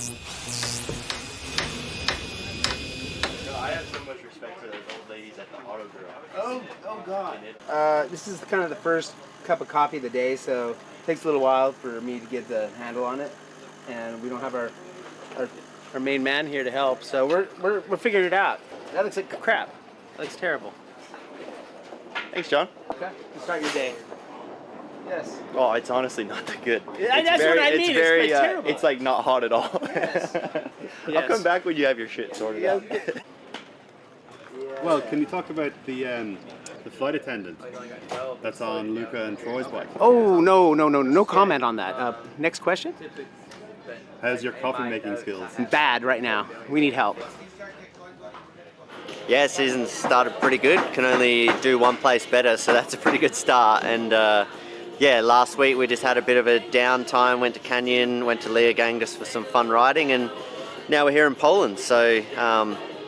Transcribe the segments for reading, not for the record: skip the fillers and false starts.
I have so much respect for those old ladies at the auto grill. Oh God. This is kind of the first cup of coffee of the day, so it takes a little while for me to get the handle on it, and we don't have our main man here to help, so we're figuring it out. That looks like crap. That looks terrible. Thanks, John. Okay, you start your day. Yes. Oh, it's honestly not that good. That's what I mean. It's terrible. It's like not hot at all. Yes. I'll come back when you have your shit sorted out. Well, can you talk about the flight attendant that's on Luca and Troy's bike? Oh, no comment on that. Next question? How's your coffee making skills? Bad right now. We need help. Yeah, season started pretty good. Can only do one place better, so that's a pretty good start. And yeah, last week we just had a bit of a downtime. Went to Canyon, went to Leogang just for some fun riding, and now we're here in Poland. So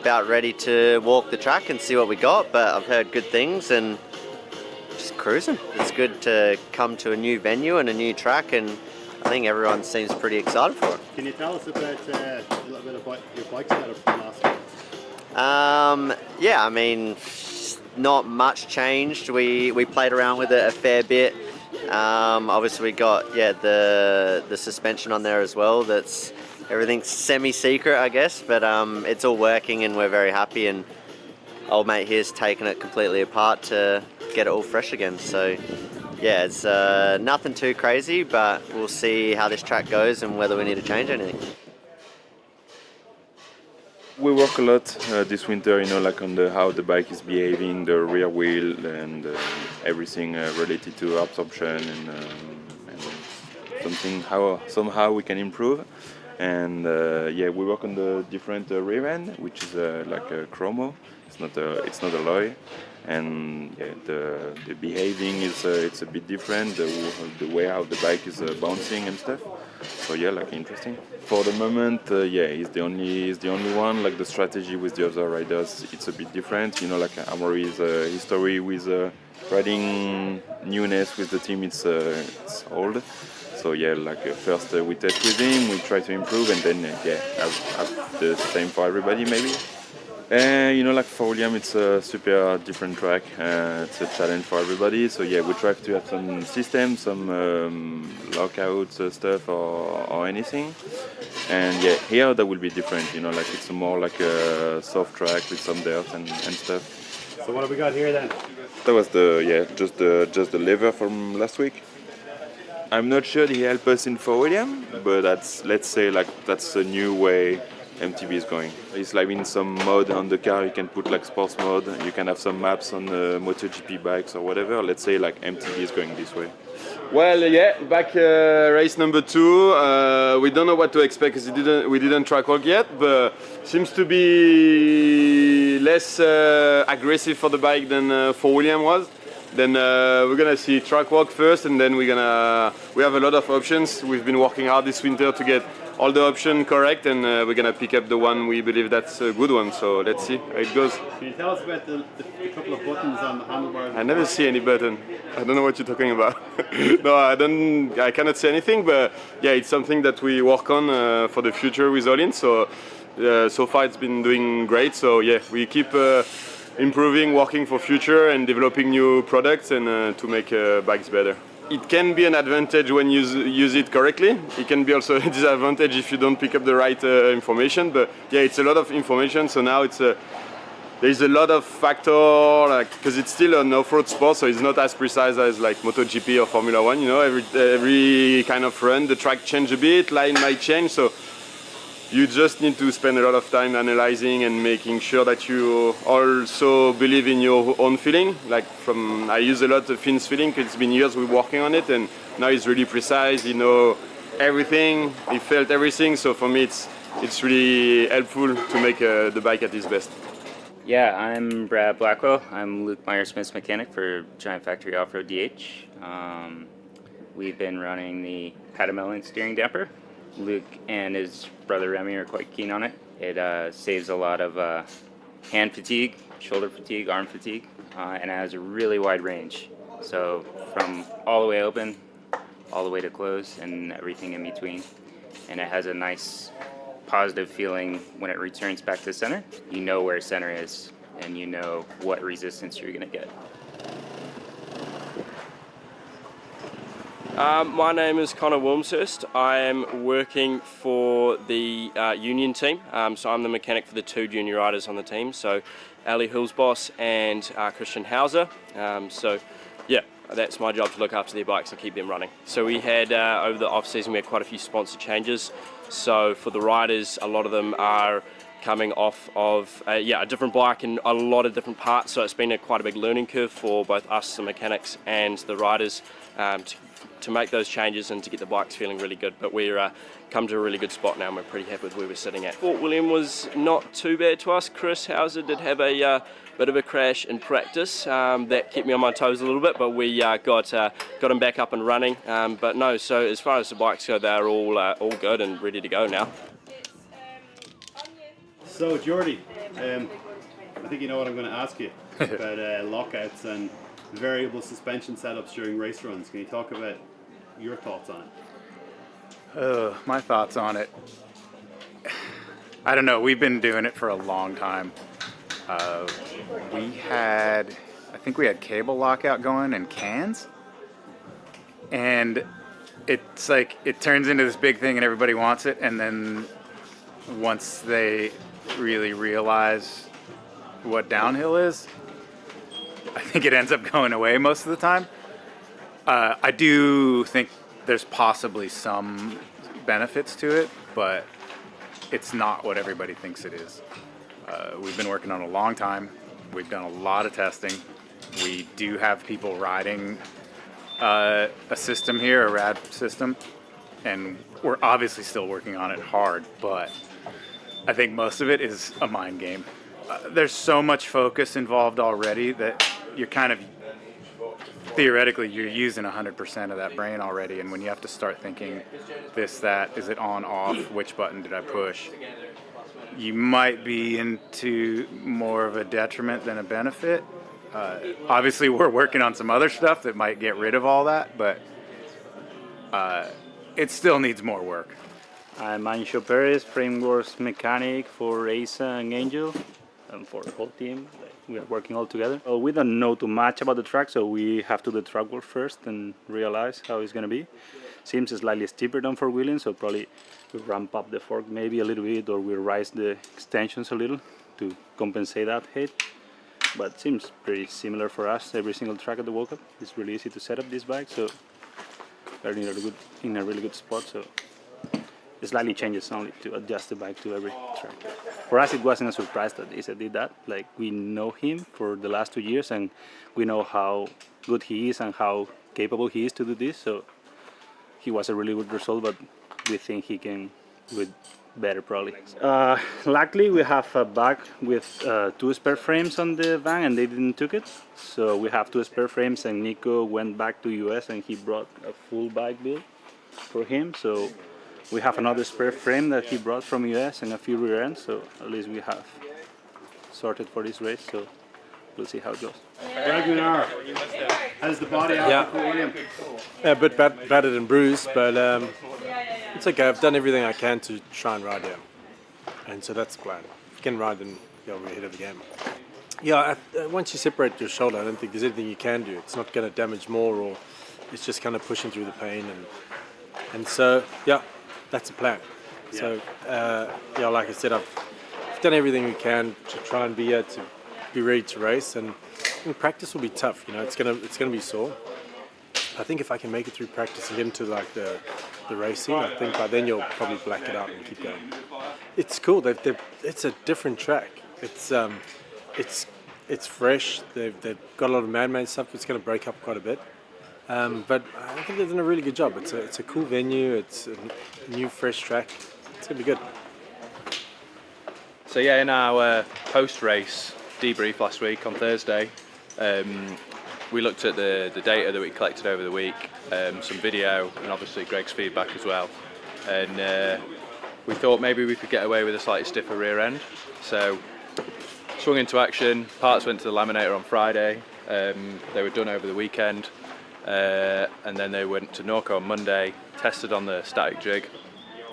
about ready to walk the track and see what we got. But I've heard good things and just cruising. It's good to come to a new venue and a new track, and I think everyone seems pretty excited for it. Can you tell us about a little bit about your bike setup from last week? Yeah, I mean, not much changed. We played around with it a fair bit. Obviously we got the suspension on there as well. That's everything's semi-secret, I guess, but it's all working and we're very happy. And old mate here's taken it completely apart to get it all fresh again. So yeah, it's nothing too crazy, but we'll see how this track goes and whether we need to change anything. We work a lot this winter, like on how the bike is behaving, the rear wheel, and everything related to absorption, and somehow we can improve. And yeah, we work on the different rear end, which is like a chromo. It's not alloy, and yeah, the behaving is it's a bit different. The way how the bike is bouncing and stuff. So yeah, like interesting. For the moment, yeah, he's the only one. Like the strategy with the other riders, it's a bit different. Like Amory's history with riding newness with the team, it's old. So yeah, like first we test with him, we try to improve, and then yeah, have the same for everybody maybe. Like for William, it's a super different track. It's a challenge for everybody. So yeah, we try to have some system, some lockout stuff or anything. And yeah, here that will be different. Like it's more like a soft track with some dirt and stuff. So what have we got here then? That was just the lever from last week. I'm not sure he helped us in for William, but let's say that's a new way MTB is going. It's like in some mode on the car, you can put like sports mode, you can have some maps on the MotoGP bikes or whatever. Let's say like MTB is going this way. Well, yeah, back race number 2. We don't know what to expect because we didn't track walk yet, but seems to be less aggressive for the bike than for William was. Then we're gonna see track walk first, and then we have a lot of options. We've been working hard this winter to get all the options correct, and we're gonna pick up the one we believe that's a good one. So let's see how it goes. Can you tell us about the couple of buttons on the handlebars? I never see any button. I don't know what you're talking about. No, I cannot say anything, but yeah, it's something that we work on for the future with Olin. So so far it's been doing great. So yeah, we keep improving, working for future, and developing new products and to make bikes better. It can be an advantage when you use it correctly. It can be also a disadvantage if you don't pick up the right information. But yeah, it's a lot of information. So now there's a lot of factor, because it's still an off-road sport, so it's not as precise as like MotoGP or Formula One. Every kind of run, the track change a bit, line might change. So you just need to spend a lot of time analyzing and making sure that you also believe in your own feeling. I use a lot of Finn's feeling because it's been years we're working on it, and now it's really precise. Everything. He felt everything. So for me, it's really helpful to make the bike at its best. Yeah, I'm Brad Blackwell. I'm Luke Meyer-Smith's mechanic for Giant Factory Off-Road DH. We've been running the Patamelon steering damper. Luke and his brother Remy are quite keen on it. It saves a lot of hand fatigue, shoulder fatigue, arm fatigue, and it has a really wide range. So from all the way open, all the way to close, and everything in between. And it has a nice positive feeling when it returns back to center. You know where center is, and you know what resistance you're gonna get. My name is Connor Wilmshurst. I am working for the union team, so I'm the mechanic for the 2 junior riders on the team, so Ali Hulsboss and Christian Hauser. So yeah, that's my job, to look after their bikes and keep them running. So we had, over the off-season, we had quite a few sponsor changes. So for the riders, a lot of them are coming off of a different bike and a lot of different parts, so it's been quite a big learning curve for both us, the mechanics, and the riders to make those changes and to get the bikes feeling really good. But we're come to a really good spot now, and we're pretty happy with where we're sitting at. Fort William was not too bad to us. Chris Hauser did have a bit of a crash in practice that kept me on my toes a little bit, but we got him back up and running. But no, so as far as the bikes go, they're all good and ready to go now. So Jordy, I think you know what I'm going to ask you about lockouts and variable suspension setups during race runs. Can you talk about your thoughts on it? My thoughts on it. I don't know. We've been doing it for a long time. I think we had cable lockout going in cans, and it's like it turns into this big thing and everybody wants it, and then once they really realize what downhill is, I think it ends up going away most of the time. I do think there's possibly some benefits to it, but it's not what everybody thinks it is. We've been working on it a long time. We've done a lot of testing. We do have people riding a system here, a RAD system, and we're obviously still working on it hard, but I think most of it is a mind game. There's so much focus involved already that you're kind of, theoretically, you're using 100% of that brain already, and when you have to start thinking this, that, is it on, off, which button did I push, you might be into more of a detriment than a benefit. Obviously, we're working on some other stuff that might get rid of all that, but it still needs more work. I'm Ancho Perez, frameworks mechanic for ASA and Angel, and for the whole team. We are working all together. We don't know too much about the track, so we have to do the track work first and realize how it's going to be. Seems slightly steeper than Fort William, so probably we ramp up the fork maybe a little bit, or we raise the extensions a little to compensate that height. But seems pretty similar for us. Every single track at the World Cup. It's really easy to set up this bike, so we're in a really good spot. So it slightly changes only to adjust the bike to every track. For us, it wasn't a surprise that Isa did that. Like, we know him for the last 2 years, and we know how good he is and how capable he is to do this. So he was a really good result, but we think he can do it better probably. Luckily, we have a bike with 2 spare frames on the van, and they didn't took it. So we have 2 spare frames, and Nico went back to US and he brought a full bike build for him. So we have another spare frame that he brought from US and a few rear ends, so at least we have sorted for this race, so we'll see how it goes. Ragnar, how's the body after Fort William? Yeah, a bit battered and bruised, but it's okay. I've done everything I can to try and ride here, and so that's the plan. If you can ride, then we're ahead of the game. Yeah, once you separate your shoulder, I don't think there's anything you can do. It's not going to damage more, or it's just kind of pushing through the pain, and so yeah. That's the plan. Yeah. So, like I said, I've done everything we can to try and be here to be ready to race, and practice will be tough. It's gonna be sore. I think if I can make it through practice and get into like the racing, I think by then you'll probably black it out and keep going. It's cool. It's a different track. It's fresh. They've got a lot of man-made stuff. It's going to break up quite a bit. But I think they've done a really good job. It's a cool venue. It's a new, fresh track. It's going to be good. So yeah, in our post-race debrief last week on Thursday, we looked at the data that we collected over the week, some video, and obviously Greg's feedback as well. And we thought maybe we could get away with a slightly stiffer rear end. So swung into action. Parts went to the laminator on Friday. They were done over the weekend. And then they went to Norco on Monday, tested on the static jig,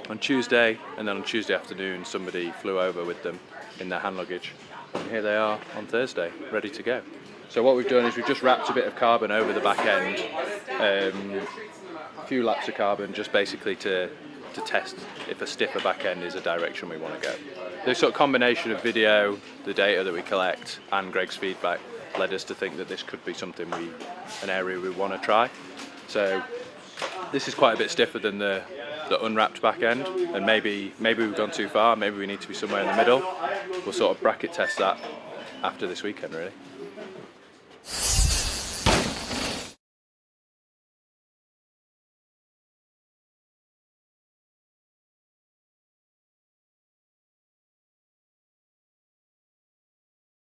on Tuesday, and then on Tuesday afternoon somebody flew over with them in their hand luggage. And here they are on Thursday, ready to go. So what we've done is we've just wrapped a bit of carbon over the back end, a few laps of carbon, just basically to test if a stiffer back end is a direction we want to go. This sort of combination of video, the data that we collect, and Greg's feedback led us to think that this could be something an area we want to try. So this is quite a bit stiffer than the unwrapped back end, and maybe we've gone too far, maybe we need to be somewhere in the middle. We'll sort of bracket test that after this weekend, really.